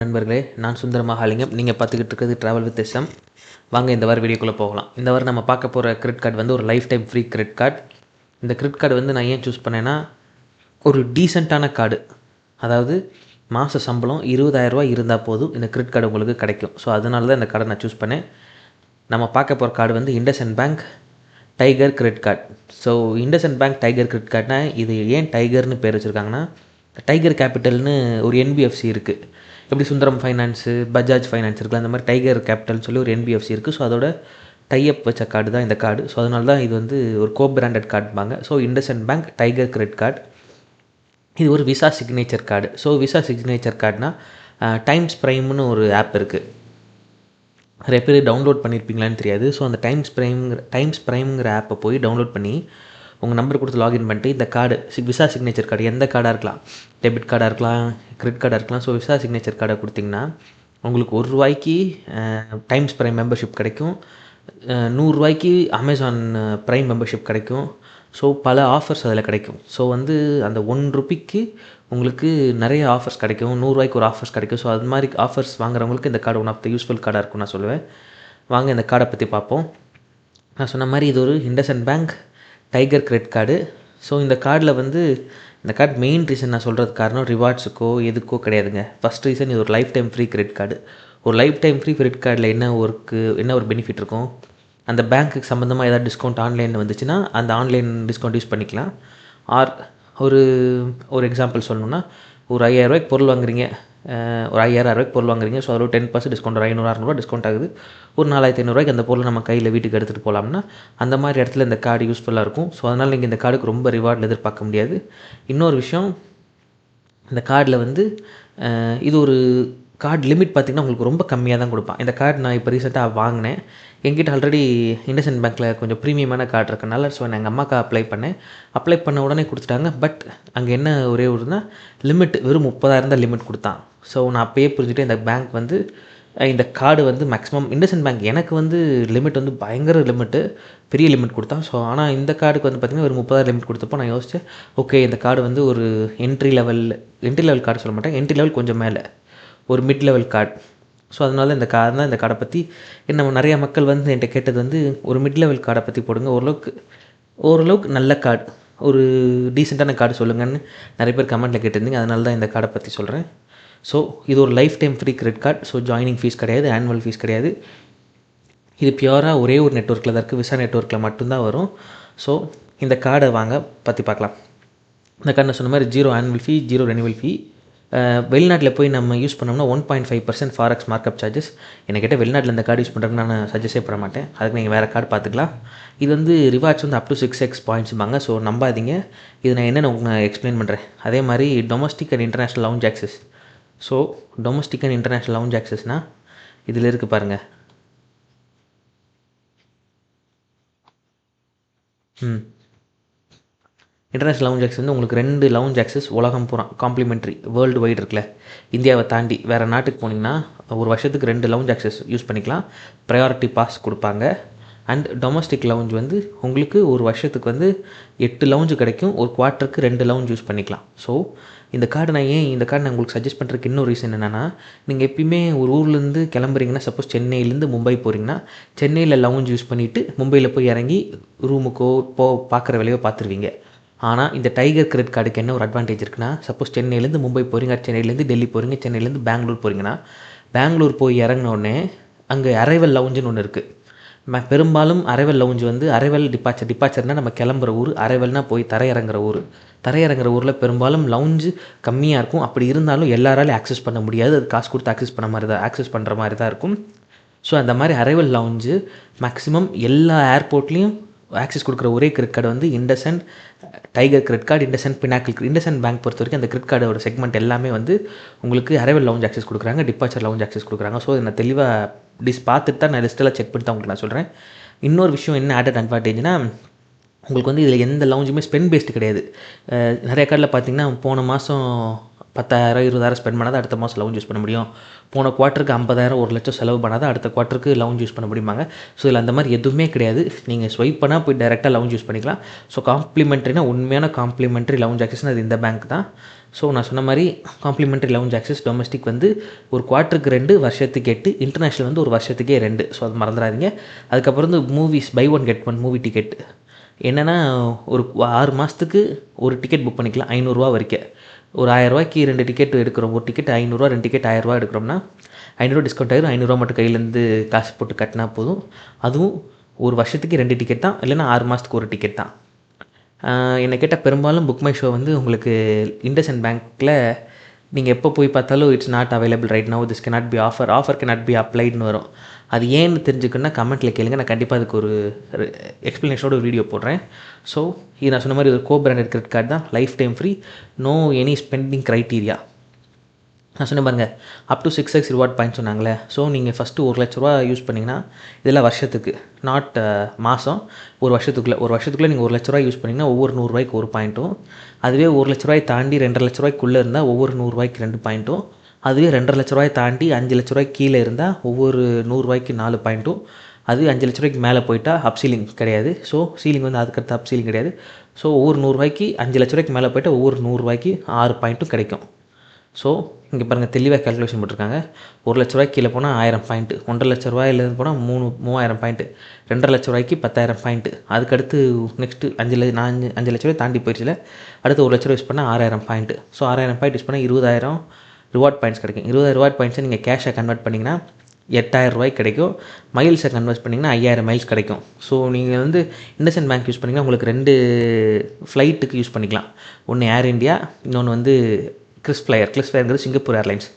நண்பர்களே, நான் சுந்தர மகாலிங்கம். நீங்கள் பார்த்துக்கிட்டு இருக்கிறது ட்ராவல் வித் எஸ்எம். வாங்க இந்த வாரம் வீடியோக்குள்ளே போகலாம். இந்த வாரம் நம்ம பார்க்க போகிற கிரெடிட் கார்டு வந்து ஒரு lifetime free credit card. இந்த கிரெடிட் கார்டு வந்து நான் ஏன் சூஸ் பண்ணேன்னா, ஒரு டீசெண்டான கார்டு. அதாவது மாத சம்பளம் 20,000 இருந்தால் போதும் இந்த கிரெடிட் கார்டு உங்களுக்கு கிடைக்கும். ஸோ அதனால தான் இந்த கார்டை நான் சூஸ் பண்ணேன். நம்ம பார்க்க போகிற கார்டு வந்து IndusInd bank tiger credit card. So IndusInd bank tiger credit கார்டுனா இது ஏன் டைகர்னு பேர் வச்சுருக்காங்கன்னா, டைகர் கேபிட்டல்னு ஒரு NBFC இருக்குது. எப்படி சுந்தரம் ஃபைனான்ஸு, பஜாஜ் ஃபைனான்ஸ் இருக்குல்ல, அந்த மாதிரி டைகர் கேபிட்டல்னு சொல்லி ஒரு NBFC இருக்குது. ஸோ அதோட டைஅப் வச்ச கார்டு தான் இந்த கார்டு. ஸோ அதனால தான் இது வந்து ஒரு பிராண்டட் கார்டுபாங்க. So IndusInd bank tiger credit card. இது ஒரு visa signature card. So visa signature கார்டுனா டைம்ஸ் ப்ரைம்னு ஒரு ஆப் இருக்குது. நிறைய பேர் டவுன்லோட் பண்ணியிருப்பீங்களான்னு தெரியாது. ஸோ அந்த டைம்ஸ் ப்ரைம்ங்கிற ஆப்பை போய் டவுன்லோட் பண்ணி உங்கள் நம்பர் கொடுத்து லாகின் பண்ணிட்டு இந்த கார்டு விசா சிக்னேச்சர் கார்டு எந்த கார்டாக இருக்கலாம், டெபிட் கார்டாக இருக்கலாம், கிரெடிட் கார்டாக இருக்கலாம். ஸோ விசா சிக்னேச்சர் கார்டை கொடுத்திங்கன்னா உங்களுக்கு ₹1 டைம்ஸ் ப்ரைம் மெம்பர்ஷிப் கிடைக்கும். ₹100 அமேசான் ப்ரைம் மெம்பர்ஷிப் கிடைக்கும். ஸோ பல ஆஃபர்ஸ் அதில் கிடைக்கும். ஸோ வந்து அந்த ₹1 உங்களுக்கு நிறைய ஆஃபர்ஸ் கிடைக்கும். ₹100 ஒரு ஆஃபர்ஸ் கிடைக்கும். ஸோ அது மாதிரி ஆஃபர்ஸ் வாங்குறவங்களுக்கு இந்த card one of the useful கார்டாக இருக்கும்னு நான் சொல்லுவேன். வாங்க இந்த கார்டை பற்றி பார்ப்போம். நான் சொன்ன மாதிரி இது ஒரு IndusInd bank tiger credit card. So இந்த கார்டில் வந்து இந்த கார்டு மெயின் ரீசன் நான் சொல்கிறது காரணம் ரிவார்ட்ஸுக்கோ எதுக்கோ கிடையாதுங்க. ஃபஸ்ட் ரீசன் இது ஒரு lifetime free credit card. ஒரு லைஃப் டைம் ஃப்ரீ கிரெடிட் கார்டில் என்ன ஒரு பெனிஃபிட் இருக்கும், அந்த பேங்க்குக்கு சம்மந்தமாக ஏதாவது டிஸ்கவுண்ட் ஆன்லைனில் வந்துச்சுன்னா அந்த ஆன்லைன் டிஸ்கவுண்ட் யூஸ் பண்ணிக்கலாம். ஆர் ஒரு எக்ஸாம்பிள் சொல்லணுன்னா, ஒரு ₹5,000 பொருள் வாங்குறீங்க, ஒரு ₹5,000 பொருள் வாங்குறீங்க. ஸோ அதில் ஒரு 10% டிஸ்கவுண்ட், ஒரு ₹500-600 டிஸ்கவுண்ட் ஆகுது. ஒரு ₹4,500 அந்த பொருள் நம்ம கையில் வீட்டுக்கு எடுத்துகிட்டு போகலாம்னா அந்த மாதிரி இடத்துல இந்த கார்டு யூஸ்ஃபுல்லாக இருக்கும். ஸோ அதனால் நீங்கள் இந்த கார்டுக்கு ரொம்ப ரிவார்டில் எதிர்பார்க்க முடியாது. இன்னொரு விஷயம், இந்த கார்டில் வந்து இது ஒரு கார்டு லிமிட் பார்த்திங்கன்னா உங்களுக்கு ரொம்ப கம்மியாக தான் கொடுப்பான். இந்த கார்டு நான் இப்போ ரீசெண்டாக வாங்கினேன். என்கிட்ட ஆல்ரெடி IndusInd பேங்க்கில் கொஞ்சம் ப்ரீமியமான கார்டு இருக்கனால ஸோ நான் எங்கள் அம்மாவுக்கு அப்ளை பண்ண உடனே கொடுத்துட்டாங்க. பட் அங்கே என்ன ஒரே ஒருனா லிமிட் வெறும் 30,000 தான் லிமிட் கொடுத்தான். ஸோ நான் அப்பயே புரிஞ்சுட்டு இந்த பேங்க் வந்து இந்த கார்டு வந்து மேக்ஸிமம் IndusInd பேங்க் எனக்கு வந்து லிமிட் வந்து பயங்கர லிமிட்டு, பெரிய லிமிட் கொடுத்தான். ஸோ ஆனால் இந்த கார்டுக்கு வந்து பார்த்திங்கன்னா ஒரு 30,000 லிமிட் கொடுத்தப்போ நான் யோசித்தேன், ஓகே இந்த கார்டு வந்து ஒரு என்ட்ரி லெவல் கார்டு சொல்ல மாட்டேன், என்ட்ரி லெவல் கொஞ்சம் மேலே ஒரு மிட் லெவல் கார்டு. ஸோ அதனால இந்த கார்டை பற்றி என்ன நிறையா மக்கள் வந்து என்கிட்ட கேட்டது வந்து ஒரு மிட் லெவல் கார்டை பற்றி போடுங்க, ஓரளவுக்கு நல்ல கார்டு, ஒரு டீசெண்டான கார்டு சொல்லுங்கன்னு நிறைய பேர் கமெண்ட்டில் கேட்டிருந்தீங்க. அதனால தான் இந்த கார்டை பற்றி சொல்கிறேன். ஸோ இது ஒரு lifetime free credit card. So joining fees கிடையாது, ஆனுவல் ஃபீஸ் கிடையாது. இது பியூராக ஒரே ஒரு நெட்வொர்க்கில் தான் இருக்குது, விசா நெட்வொர்க்கில் மட்டும்தான் வரும். ஸோ இந்த கார்டை பற்றி பார்க்கலாம். இந்த கார்டு நான் சொன்ன மாதிரி 0 ஆனுவல் ஃபீ, 0 ரெனிவல் ஃபீ. வெளிநாட்டில் போய் நம்ம யூஸ் பண்ணோம்னா 1.5% ஃபாரெக்ஸ் மார்க்அப் சார்ஜஸ். என்கிட்ட வெளிநாட்டில் இந்த கார்டு யூஸ் பண்ணுறதுக்கு நான் சஜஸ்டே பண்ண மாட்டேன். அதுக்கு நீங்கள் வேறு கார்டு பார்த்துக்கலாம். இது வந்து ரிவார்ட்ஸ் வந்து அப் டு 6x பாயிண்ட்ஸுபாங்க. ஸோ நம்பாதீங்க. இது நான் என்னென்னு உங்களுக்கு எக்ஸ்பிளைன் பண்ணுறேன். அதே மாதிரி domestic and international lounge access. So domestic and international lounge ஆக்சஸ்னால் இதில் இருக்குது பாருங்கள். இன்டர்நேஷ்னல் லவுஞ்ச் ஆக்சஸ் வந்து உங்களுக்கு 2 லவுஞ்ச் ஆக்சஸ் உலகம் பூரா காம்ப்ளிமெண்ட்ரி, வேர்ல்டு வைடு இருக்குல்ல, இந்தியாவை தாண்டி வேறு நாட்டுக்கு போனீங்கன்னா ஒரு வருஷத்துக்கு 2 லவுஞ்ச் ஆக்சஸ் யூஸ் பண்ணிக்கலாம். ப்ரையாரிட்டி பாஸ் கொடுப்பாங்க. அண்ட் டொமஸ்டிக் லவுஞ்ச் வந்து உங்களுக்கு ஒரு வருஷத்துக்கு வந்து 8 லவுஞ்சு கிடைக்கும். ஒரு குவார்ட்டருக்கு 2 லவுஞ்ச் யூஸ் பண்ணிக்கலாம். ஸோ இந்த கார்டு நான் உங்களுக்கு சஜஸ்ட் பண்ணுறதுக்கு இன்னொரு ரீசன் என்னென்னா, நீங்கள் எப்பயுமே ஒரு ஊர்லேருந்து கிளம்புறீங்கன்னா, சப்போஸ் சென்னையிலேருந்து மும்பை போகிறீங்கன்னா சென்னையில் லவுஞ்ச் யூஸ் பண்ணிவிட்டு மும்பையில் போய் இறங்கி ரூமுக்கோ பார்க்குற வேலையோ பார்த்துருவீங்க. ஆனால் இந்த டைகர் கிரெடிட் கார்டுக்கு என்ன ஒரு அட்வான்டேஜ் இருக்குன்னா, சப்போஸ் சென்னையிலேருந்து மும்பை போகிறீங்க, சென்னையிலேருந்து டெல்லி போகிறீங்க, சென்னையிலேருந்து பெங்களூர் போகிறீங்கன்னா, பெங்களூர் போய் இறங்கினோடனே அங்கே அரைவல் லவுஞ்சுன்னு ஒன்று இருக்குது. பெரும்பாலும் அரைவல் லவுஞ்சு வந்து அரைவல் டிபாச்சர்னால் நம்ம கிளம்புற ஊர், அரைவல்னால் போய் தரையிறங்குற ஊரில் பெரும்பாலும் லவுஞ்சு கம்மியாக இருக்கும். அப்படி இருந்தாலும் எல்லாராலையும் ஆக்சஸ் பண்ண முடியாது, அது காசு கொடுத்து ஆக்சஸ் பண்ணுற மாதிரி தான் இருக்கும். ஸோ அந்த மாதிரி அரைவல் லவுஞ்சு மேக்ஸிமம் எல்லா ஏர்போர்ட்லேயும் ஆக்சஸ் கொடுக்குற ஒரே கிரெடிட் கார்டு வந்து IndusInd tiger credit card, IndusInd pinnacle. IndusInd bank பொறுத்த வரைக்கும் அந்த கிரெடிட் கார்டோட செக்மெண்ட் எல்லாமே வந்து உங்களுக்கு அரைவல் லவுஞ்ச் ஆக்சஸ் கொடுக்குறாங்க, டிபாச்சர் லவுஞ்ச் ஆக்சஸ் கொடுக்குறாங்க. ஸோ நான் தெளிவாக பார்த்துட்டு தான் நான் லிஸ்ட்டெல்லாம் செக் பண்ணிட்டு தான் உங்களுக்கு நான் சொல்கிறேன். இன்னொரு விஷயம் என்ன ஆடட் அட்வான்டேஜ்னால், உங்களுக்கு வந்து இதில் எந்த லவுஞ்சுமே ஸ்பெண்ட் பேஸ்டு கிடையாது. நிறைய கார்டில் பார்த்தீங்கன்னா போன மாதம் 10,000 20,000 ஸ்பெண்ட் பண்ணால் தான் அடுத்த மாதம் லவுஞ்ச் யூஸ் பண்ண முடியும். போன குவார்ட்டருக்கு 50,000 1,00,000 செலவு பண்ணால் தான் அடுத்த குவார்ட்டருக்கு லவுஞ்ச் யூஸ் பண்ண முடியுமாங்க. ஸோ இதில் அந்த மாதிரி எதுவுமே கிடையாது. நீங்கள் ஸ்வைப் பண்ணால் போய் டைரெக்டாக லவுஞ்ச் யூஸ் பண்ணிக்கலாம். ஸோ காம்ப்ளிமெண்ட்ரினா உண்மையான காம்ப்ளிமெண்ட்ரி லவுஞ்ச் ஆக்சஸ்னால் அது இந்த பேங்க் தான். ஸோ நான் சொன்ன மாதிரி காம்ப்ளிமெண்ட்ரி லவுஞ்ச் ஆக்சஸ் டொமஸ்டிக் வந்து ஒரு குவார்ட்டருக்கு 2, வருஷத்துக்கு 8, இன்டர்நேஷ்னல் வந்து ஒரு வருஷத்துக்கே 2. ஸோ அது மறந்துடாதீங்க. அதுக்கப்புறம் வந்து movies buy one get one movie ticket என்னென்னா ஒரு 6 மாதத்துக்கு ஒரு டிக்கெட் புக் பண்ணிக்கலாம் ₹500 வரைக்கும். ஒரு ₹1000 2 டிக்கெட் எடுக்கிறோம். ஒரு டிக்கெட் ₹500 2 டிக்கெட் ₹1000 எடுக்கிறோம்னா ₹500 டிஸ்கவுண்ட் ஆயிரும். ₹500 மட்டும் கையிலேருந்து காசு போட்டு கட்டினா போதும். அதுவும் ஒரு வருஷத்துக்கு 2 டிக்கெட் தான், இல்லைன்னா 6 மாதத்துக்கு ஒரு டிக்கெட் தான். என்னை கேட்டால் பெரும்பாலும் புக் மை ஷோ வந்து உங்களுக்கு இண்டஸ்இண்ட் பேங்க்கில் நீங்கள் எப்போ போய் பார்த்தாலும் it's not available right now, this cannot be offer cannot be அப்ளைட்னு வரும். அது ஏன்னு தெரிஞ்சுக்கணுன்னா கமெண்ட்டில் கேளுங்க. நான் கண்டிப்பாக அதுக்கு ஒரு எக்ஸ்ப்ளனேஷனோட ஒரு வீடியோ போடுறேன். ஸோ இது நான் சொன்ன மாதிரி ஒரு பிராண்டட் கிரெடிட் கார்டு தான், lifetime free, no any spending criteria. நான் சொன்னேன் பாருங்கள், up to 6x reward point சொன்னாங்களே. ஸோ நீங்கள் ஃபஸ்ட்டு ₹1,00,000 யூஸ் பண்ணிங்கன்னா இதெல்லாம் வருஷத்துக்கு, நாட் மாதம், ஒரு வருஷத்துக்குள்ளே நீங்கள் ₹1,00,000 யூஸ் பண்ணிங்கன்னா ஒவ்வொரு ₹100 ஒரு பாயிண்ட்டும். அதுவே ₹1,00,000 தாண்டி ₹2,50,000 இருந்தால் ஒவ்வொரு ₹100 2 பாயிண்ட்டும். அதுவே ₹2,50,000 தாண்டி ₹5,00,000 கீழே இருந்தால் ஒவ்வொரு ₹100 4 பாயிண்ட்டும். அதுவே ₹5,00,000 மேலே போயிட்டா அப்சீலிங் கிடையாது. ஸோ சீலிங் வந்து அதுக்கடுத்து அப்சீலிங் கிடையாது. ஸோ ஒவ்வொரு ₹100 ₹5,00,000 மேலே போயிட்டால் ஒவ்வொரு ₹100 6 பாயிண்ட்டும் கிடைக்கும். ஸோ இங்கே பாருங்கள், தெளிவாக கால்குலேஷன் போட்டிருக்காங்க. ₹1,00,000 கீழே போனால் 1000 பாயிண்ட்டு, ₹1,50,000 போனால் 3000 பாயிண்ட்டு, ₹2,50,000 10,000 பாயிண்ட்டு. அதுக்கடுத்து நெக்ஸ்ட்டு 5,00,000 தாண்டி போயிடுச்சுல, அடுத்து ₹1,00,000 யூஸ் பண்ணால் 6,000 பாயிண்ட்டு. ஸோ 6,000 பாயிண்ட் யூஸ் பண்ணால் 20,000 ரிவார்ட் பாயிண்ட்ஸ் கிடைக்கும். 20,000 ரிவார்ட் பாயிண்ட்ஸை நீங்கள் கேஷை கன்வெர்ட் பண்ணிங்கன்னா ₹8,000 கிடைக்கும். மைல்ஸை கன்வெர்ட் பண்ணிங்கன்னா 5,000 மைல்ஸ் கிடைக்கும். ஸோ நீங்கள் வந்து இண்டஸ்இண்ட் பேங்க் யூஸ் பண்ணிங்கன்னா உங்களுக்கு 2 ஃப்ளைட்டுக்கு யூஸ் பண்ணிக்கலாம். ஒன்று ஏர் இண்டியா, இன்னொன்று வந்து கிறிஸ்ஃப்ளையர்ங்கிறது சிங்கப்பூர் ஏர்லைன்ஸ்.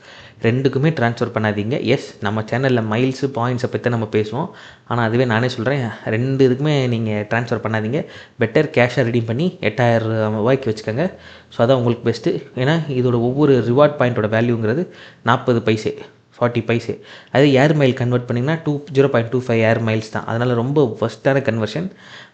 2க்குமே ட்ரான்ஸ்ஃபர் பண்ணாதீங்க. எஸ், நம்ம சேனலில் மைல்ஸு பாயிண்ட்ஸை பற்றி நம்ம பேசுவோம். ஆனால் அதுவே நானே சொல்கிறேன், 2 இதுக்குமே நீங்கள் ட்ரான்ஸ்ஃபர் பண்ணாதீங்க. பெட்டர் கேஷாக ரெடீம் பண்ணி ₹8,000 வச்சுக்கோங்க. ஸோ அதான் உங்களுக்கு பெஸ்ட்டு. ஏன்னா இதோட ஒவ்வொரு ரிவார்ட் பாயிண்ட்டோட வேல்யூங்கிறது 40 பைசே, 40 பைசே. அதே ஏர் மைல் கன்வெர்ட் பண்ணிங்கன்னா 0.25 ஏர் மைல்ஸ் தான். அதனால் ரொம்ப ஃபஸ்ட்டான கன்வர்ஷன்.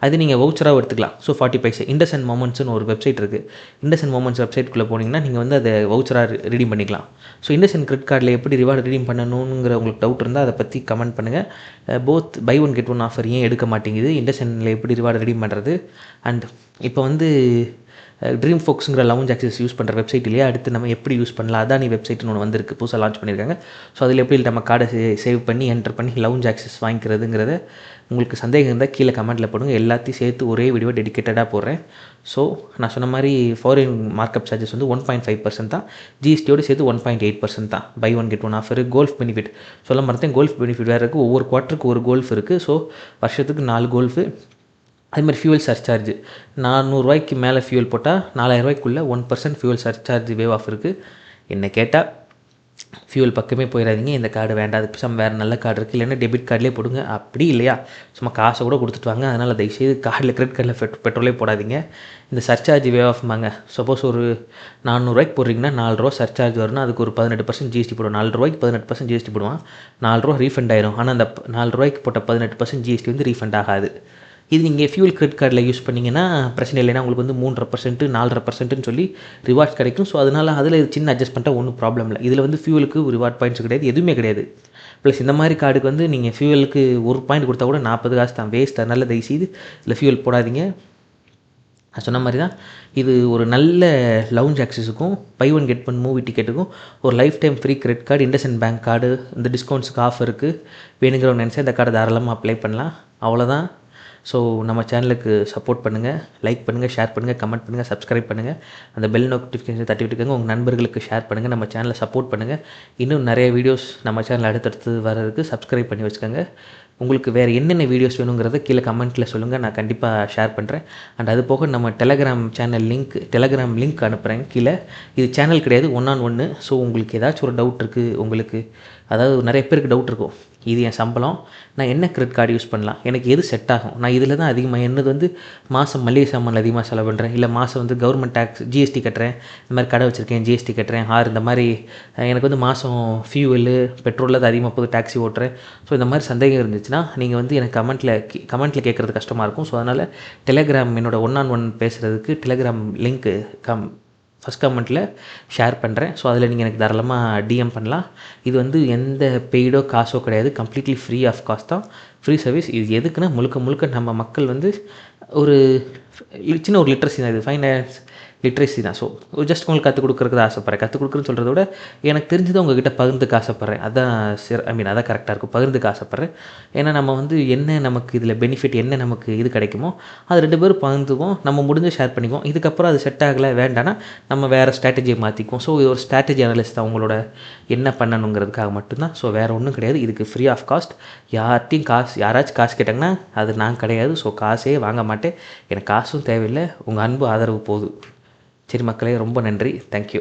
அது நீங்கள் வவுச்சராக எடுத்துக்கலாம். ஸோ 40 பைசே. இண்டஸ்இண்ட் மொமெண்ட்ஸ்னு ஒரு வெப்சைட் இருக்குது. இண்டஸ்இண்ட் மொமெண்ட்ஸ் வெப்சைட்குள்ளே போனீங்கன்னா நீங்கள் வந்து அதை வவுச்சராக ரெடீம் பண்ணிக்கலாம். ஸோ இண்டஸ்இண்ட் கிரெடிட் கார்டில் எப்படி ரிவார்டு ரெடீம் பண்ணணுங்கிற உங்களுக்கு டவுட் இருந்தால் அதை பற்றி கமெண்ட் பண்ணுங்கள். Both buy one get one offer ஏன் எடுக்க மாட்டேங்குது, இண்டஸ்இண்டில் எப்படி ரிவார்டு ரெடீம் பண்ணுறது, அண்ட் இப்போ வந்து ட்ரீம் ஃபோக்ஸுங்கிற லவுஞ்ச் ஆக்சஸ் யூஸ் பண்ணுற வெப்சைட் இல்லையா, அடுத்து நம்ம எப்படி யூஸ் பண்ணலாம், அதானி வெப்சைட்னு ஒன்று வந்திருக்கு, புதுசாக லான்ச் பண்ணியிருக்காங்க. ஸோ அதில் எப்படி நம்ம கார்டை சேவ் பண்ணி என்டர் பண்ணி லவுஞ்ச் ஆக்சஸ் வாங்கிக்கிறதுங்கிறத உங்களுக்கு சந்தேகம் இருந்தால் கீழே கமெண்ட்டில் போடுங்க. எல்லாத்தையும் சேர்த்து ஒரே வீடியோ டெடிக்கேட்டடாக போடுறேன். ஸோ நான் சொன்ன மாதிரி ஃபாரின் மார்க்கப் சார்ஜஸ் வந்து 1.5% தான், ஜிஎஸ்டியோடு சேர்த்து 1.8% தான். Buy one get one offer. Golf benefit சொல்ல மறந்தேன், கோல்ஃப் பெனிஃபிட் வேறு இருக்குது. ஒவ்வொரு குவார்ட்டருக்கு ஒரு கோல்ஃப் இருக்குது. ஸோ வருஷத்துக்கு 4 கோல்ஃபு. அதுமாதிரி ஃபியூவல் சர்சார்ஜ், ₹400 மேலே ஃபியூவல் போட்டால் ₹4,000 1% ஃபியூவல் சர்சார்ஜ் வேவ் ஆஃப் இருக்குது. என்னை கேட்டால் ஃபியூவல் பக்கமே போயிடாதீங்க. இந்த கார்டு வேண்டாம், அதுக்கு பேசாமல் வேறு நல்ல கார்டு இருக்குது, இல்லைன்னா டெபிட் கார்டிலே போடுங்க. அப்படி இல்லையா சும்மா காசை கூட கொடுத்துட்டு வாங்க. அதனால் தயவுசெய்து கார்டில் கிரெடிட் கார்டில் பெட்ரோலே போடாதீங்க. இந்த சர்சார்ஜ் வேவ் ஆஃப் வாங்க. சப்போஸ் ஒரு ₹400 போடுறீங்கன்னா ₹4 சர்சார்ஜ் வரும்னா அதுக்கு ஒரு 18% ஜிஎஸ்டி போடுவோம். ₹4 18% ஜிஎஸ்டி போடுவான். ₹4 ரீஃபண்ட் ஆயிரும். ஆனால் அந்த ₹4 போட்ட 18% ஜிஎஸ்டி வந்து ரீஃபண்ட் ஆகாது. இது நீங்கள் ஃபியூல் கிரெடிட் கார்டில் யூஸ் பண்ணிங்கன்னா பிரச்சனை இல்லைன்னா உங்களுக்கு வந்து 3.5% 4.5%ன்னு சொல்லி ரிவார்ட்ஸ் கிடைக்கும். ஸோ அதனால் அதில் சின்ன அட்ஜஸ்ட் பண்ணிட்டா ஒன்றும் ப்ராப்ளம் இல்லை. இதில் வந்து ஃபியூலுக்கு ரிவார்ட் பாயிண்ட்ஸ் கிடையாது, எதுவுமே கிடையாது. ப்ளஸ் இந்த மாதிரி கார்டுக்கு வந்து நீங்கள் ஃபியூலுக்கு 1 பாயிண்ட் கொடுத்தா கூட 40 காசு தான், வேஸ்ட். அதனால் தயவுசெய்து இதில் ஃபியூல் போடாதீங்க. நான் சொன்ன மாதிரி தான் இது ஒரு நல்ல லவுஞ்ச் ஆக்சஸுக்கும் buy one get one movie டிக்கெட்டுக்கும் ஒரு lifetime free credit card, IndusInd bank card. இந்த டிஸ்கவுண்ட்ஸுக்கு ஆஃபர் இருக்குது. வேணுங்கிறவங்க நினச்சா இந்த கார்டை தாராளமாக அப்ளை பண்ணலாம். அவ்வளோதான். ஸோ நம்ம சேனலுக்கு சப்போர்ட் பண்ணுங்கள், லைக் பண்ணுங்கள், ஷேர் பண்ணுங்கள், கமெண்ட் பண்ணுங்கள், சப்ஸ்கிரைப் பண்ணுங்கள். அந்த பெல் நோட்டிஃபிகேஷன் தட்டி விட்டுக்கோங்க. உங்கள் நண்பர்களுக்கு ஷேர் பண்ணுங்கள். நம்ம சேனலை சப்போர்ட் பண்ணுங்கள். இன்னும் நிறைய வீடியோஸ் நம்ம சேனல் அடுத்தடுத்து வர்றதுக்கு சப்ஸ்கிரைப் பண்ணி வச்சுக்கோங்க. உங்களுக்கு வேறு என்னென்ன வீடியோஸ் வேணுங்கிறத கீழே கமெண்ட்டில் சொல்லுங்கள், நான் கண்டிப்பாக ஷேர் பண்ணுறேன். அண்ட் அது போக நம்ம டெலகிராம் லிங்க் அனுப்புகிறேன் கீழே. இது சேனல் கிடையாது, 1-on-1. ஸோ உங்களுக்கு ஏதாச்சும் ஒரு டவுட் இருக்குது, உங்களுக்கு அதாவது நிறைய பேருக்கு டவுட் இருக்கும், இது என் சம்பளம், நான் என்ன கிரெடிட் கார்டு யூஸ் பண்ணலாம், எனக்கு எது செட் ஆகும், நான் இதில் தான் அதிகமாக என்னது வந்து மாதம் மளிகை சாமான் அதிகமாக செலவு பண்ணுறேன், இல்லை மாதம் வந்து கவர்மெண்ட் டேக்ஸ் ஜிஎஸ்டி கட்டுறேன், இந்த மாதிரி கடை வச்சுருக்கேன் ஜிஎஸ்டி கட்டுறேன், இந்த மாதிரி எனக்கு வந்து மாதம் ஃபியூவலு பெட்ரோலில் அது அதிகமாக போது டாக்ஸி ஓட்டுறேன். ஸோ இந்த மாதிரி சந்தேகம் இருந்துச்சுன்னா நீங்கள் வந்து எனக்கு கமெண்ட்டில் கேட்குறது கஷ்டமாக இருக்கும். ஸோ அதனால் டெலகிராம் என்னோடய 1-on-1 பேசுகிறதுக்கு டெலகிராம் லிங்க்கு ஃபஸ்ட் கமெண்ட்டில் ஷேர் பண்ணுறேன். ஸோ அதில் நீங்கள் எனக்கு தாராளமாக டிஎம் பண்ணலாம். இது வந்து எந்த பெய்டோ காசோ கிடையாது, கம்ப்ளீட்லி ஃப்ரீ ஆஃப் காஸ்ட் தான், ஃப்ரீ சர்வீஸ். இது எதுக்குன்னா முழுக்க முழுக்க நம்ம மக்கள் வந்து ஒரு சின்ன ஒரு லிட்ரஸி தான், இது ஃபைனான்ஸ் லிட்ரஸி தான். ஸோ ஜஸ்ட் உங்களுக்கு கற்றுக் கொடுக்குறதுக்கு ஆசைப்பட்றேன். கற்றுக் கொடுக்குறேன்னு சொல்கிறத விட எனக்கு தெரிஞ்சதை உங்ககிட்ட பகிர்ந்துக்க ஆசைப்பட்றேன். அதான் அதான் கரெக்டாக இருக்கும், பகிர்ந்துக்க ஆசைப்பட்றேன். ஏன்னா நம்ம வந்து என்ன நமக்கு இதில் பெனிஃபிட், என்ன நமக்கு இது கிடைக்குமோ அது 2 பேரும் பகிர்ந்துக்குவோம், நம்ம முடிஞ்ச ஷேர் பண்ணிக்குவோம். இதுக்கப்புறம் அது செட் ஆகலை வேண்டான்னா நம்ம வேறு ஸ்ட்ராட்டஜியை மாற்றிக்குவோம். ஸோ இது ஒரு ஸ்ட்ராட்டஜி அனலிஸ்ட் தான், உங்களோட என்ன பண்ணணுங்கிறதுக்காக மட்டும்தான். ஸோ வேறு ஒன்றும் கிடையாது. இதுக்கு ஃப்ரீ ஆஃப் காஸ்ட். யாராச்சும் காசு கேட்டாங்கன்னா அது நான் கிடையாது. ஸோ காசே வாங்க மாட்டேன், எனக்கு காசும் தேவையில்லை, உங்கள் அன்பு ஆதரவு போதும். சரி மக்களே, ரொம்ப நன்றி. தேங்க்யூ.